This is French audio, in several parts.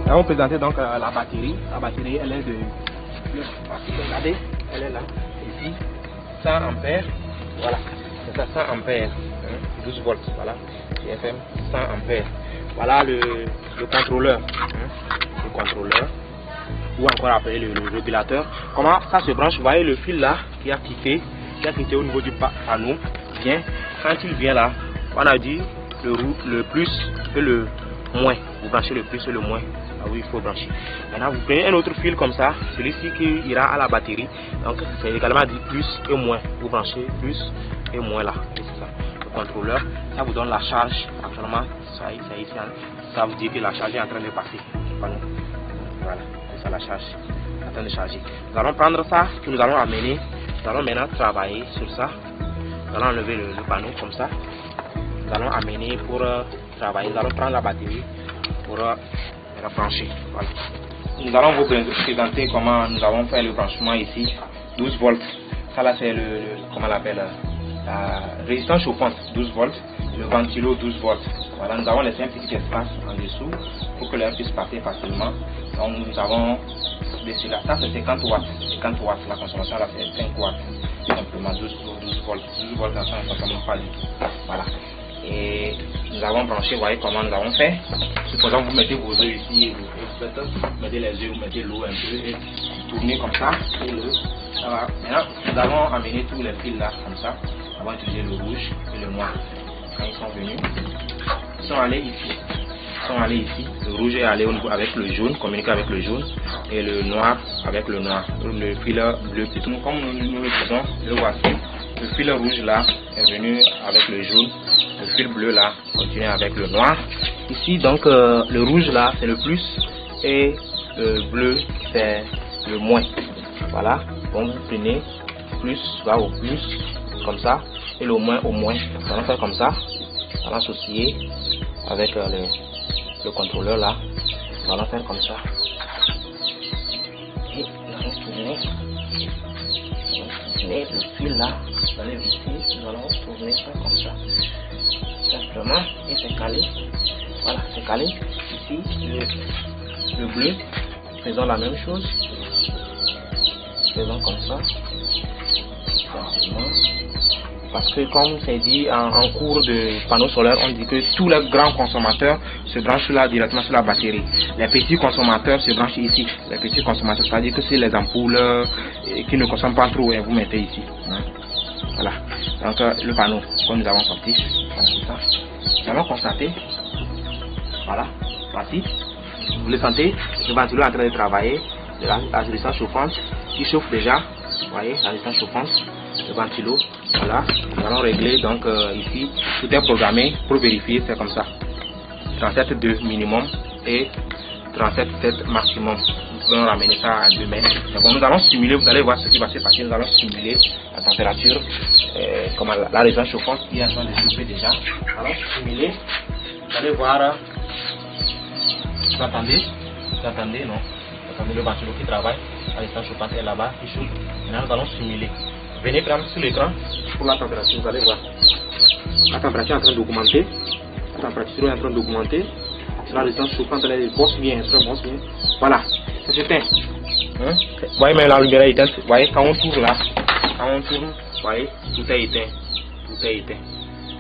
Là, on présentait donc la batterie. La batterie, elle est de... Regardez, elle est là. Ici, 100 ampères. Voilà, c'est ça, 100 ampères. 12 volts, voilà. GFM 100 ampères. Voilà le contrôleur. Le contrôleur. Ou encore appelé le régulateur. Comment ça se branche? Vous voyez le fil là qui a quitté au niveau du panneau. Bien, quand il vient là, on a dit le plus et le moins. Vous branchez le plus et le moins. Ah oui, il faut brancher. Maintenant, vous prenez un autre fil comme ça, celui-ci qui ira à la batterie. Donc, c'est également dit plus et moins. Vous branchez plus et moins là. C'est ça. Le contrôleur, ça vous donne la charge. Actuellement, ça vous dit que la charge est en train de passer. Voilà, c'est ça la charge. En train de charger. Nous allons prendre ça que nous allons amener. Nous allons maintenant travailler sur ça. Nous allons enlever le panneau comme ça. Nous allons amener pour travailler. Nous allons prendre la batterie pour la brancher. Voilà. Nous allons vous présenter comment nous avons fait le branchement ici. 12 volts. Ça là c'est comment on l'appelle, la résistance chauffante 12 volts. Le ventilo 12 volts. Voilà, nous avons laissé un petit espace en dessous pour que l'air puisse passer facilement. Donc nous avons baissé là. Ça c'est 50 watts. 50 watts. La consommation là c'est 5 watts. Simplement 12 volts. 12 volts ça ne consomme pas du tout. Voilà. Et nous avons branché, vous voyez comment nous avons fait. Supposons que vous mettez vos œufs ici et vous mettez les œufs, vous mettez l'eau un peu et tournez comme ça. Et ça va. Maintenant, nous avons amené tous les fils là comme ça. Nous avons utilisé le rouge et le noir. Quand ils sont venus, ils sont allés ici. Le rouge est allé avec le jaune, communiquer avec le jaune, et le noir avec le noir. Le fil bleu, c'est tout. Comme nous le faisons, le voici. Le fil rouge là est venu avec le jaune. Le fil bleu là continue avec le noir. Ici donc le rouge là c'est le plus et le bleu c'est le moins. Voilà, donc vous prenez plus va au plus comme ça et le moins au moins. On va faire comme ça. On va associer avec le contrôleur là. On va faire comme ça. Et nous allons tourner le fil là. Vous allez visser. Nous allons tourner ça comme ça. Simplement, et c'est calé. Voilà, c'est calé. Ici, le bleu, faisons la même chose. Faisons comme ça. Simplement. Parce que comme c'est dit en cours de panneau solaire, on dit que tous les grands consommateurs se branchent là directement sur la batterie. Les petits consommateurs se branchent ici. Les petits consommateurs, c'est-à-dire que c'est les ampoules qui ne consomment pas trop, et vous mettez ici. Voilà. Donc le panneau, comme nous avons sorti, voilà, c'est ça. Nous allons constater. Voilà. Voici. Vous le sentez, le ventilo est en train de travailler. La résistance chauffante qui chauffe déjà. Vous voyez, la résistance chauffante. Le ventilo. Voilà. Nous allons régler donc ici. Tout est programmé pour vérifier, c'est comme ça. 37,2 minimum et 37,7 maximum. Nous allons ramener ça à 2 mètres. Mais bon, nous allons simuler, vous allez voir ce qui va se passer. Nous allons simuler la température, comme la résistance chauffante qui est en train de chauffer déjà. Nous allons simuler. Vous allez voir. Vous entendez? Vous entendez, non? Vous entendez le ventilo qui travaille. La résistance chauffante est là-bas, qui chauffe. Maintenant, nous allons simuler. Venez prendre sur l'écran pour la température, vous allez voir. La température est en train d'augmenter. La température est en train d'augmenter. La résistance chauffante, elle bosse bien, très bosse bien. Voilà, c'est éteint. Vous voyez, même la lumière est éteinte. Vous voyez, quand on tourne là, vous voyez, tout est éteint. Tout est éteint.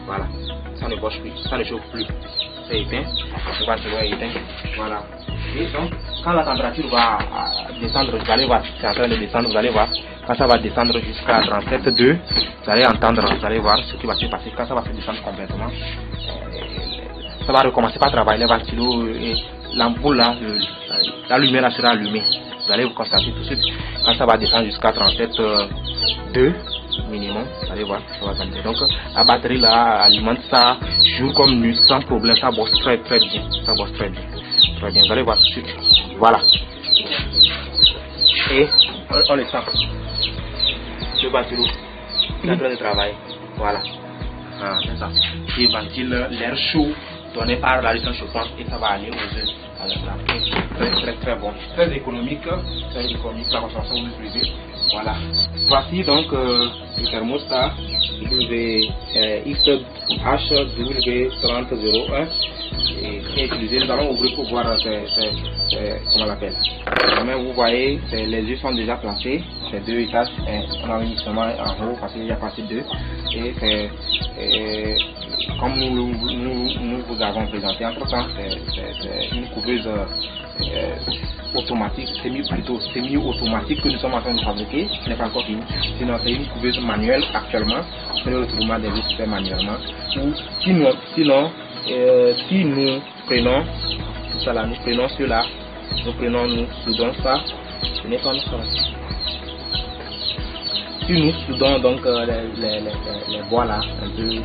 Voilà, ça ne bosse plus, ça ne chauffe plus. C'est éteint. Le ventilo est éteint. Voilà. Et donc, quand la température va descendre, vous allez voir, c'est en train de descendre, vous allez voir. Quand ça va descendre jusqu'à 37,2, vous allez entendre, vous allez voir ce qui va se passer. Quand ça va se descendre complètement, ça va recommencer par travailler les ventilos et l'ampoule là, la lumière là sera allumée. Vous allez vous constater tout de suite. Quand ça va descendre jusqu'à 37,2 minimum, vous allez voir, ça va s'allumer. Donc la batterie là alimente ça jour comme nuit sans problème, ça bosse très bien. Ça bosse très bien. Très bien, vous allez voir tout de suite. Voilà. Et on le sent. Le ventilo est en train de travailler. Voilà. C'est ça. Il ventile l'air chaud donné par la résistance chauffante et ça va aller aux œufs. Très bon. Très économique. La consommation vous utilisez. Voilà. Voici donc le thermostat XH W3001. Et qui est utilisé. Nous allons ouvrir pour voir comment on l'appelle. Vous voyez, les œufs sont déjà placés. C'est 2 étages. On a mis seulement en haut parce qu'il y a partie 2. Et c'est comme nous vous avons présenté entre temps, c'est une couveuse automatique, semi-automatique que nous sommes en train de fabriquer. Ce n'est pas encore fini. Sinon, c'est une couveuse manuelle actuellement. C'est le traitement des œufs fait manuellement. Ou sinon, si nous prenons tout ça là, nous prenons cela, nous soudons ça, ce n'est pas comme ça. Si nous soudons donc les bois là, un peu,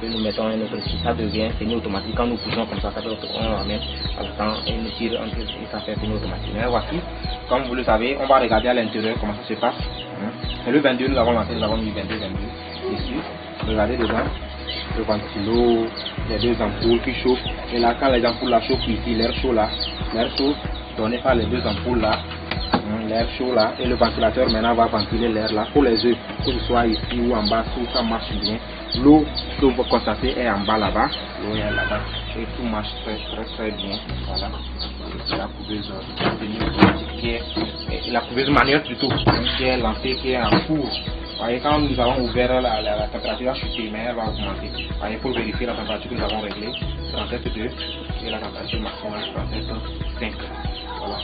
nous mettons un autre, ça devient semi-automatique. Quand nous poussons comme ça, on la met à l'instant et nous tire un peu et ça fait semi-automatique. Mais voici, comme vous le savez, on va regarder à l'intérieur comment ça se passe. C'est le 22, nous avons lancé, nous avons mis 22 ici. Regardez dedans, le ventilo, les 2 ampoules qui chauffent. Et là, quand les ampoules là chauffent ici, l'air chaud donné par les 2 ampoules là, l'air chaud là, et le ventilateur maintenant va ventiler l'air là pour les œufs, que ce soit ici ou en bas, tout ça marche bien. L'eau que vous constatez est en bas là-bas, l'eau est là-bas, et tout marche très bien. Voilà, c'est la couveuse la couveuse manuelle plutôt, qui est lancée, qui est en cours. Voyez, quand nous avons ouvert la température a chuté, mais elle va augmenter. Voyez, pour vérifier la température que nous avons réglée, 37,2 et la température maximale 37,5. Voilà.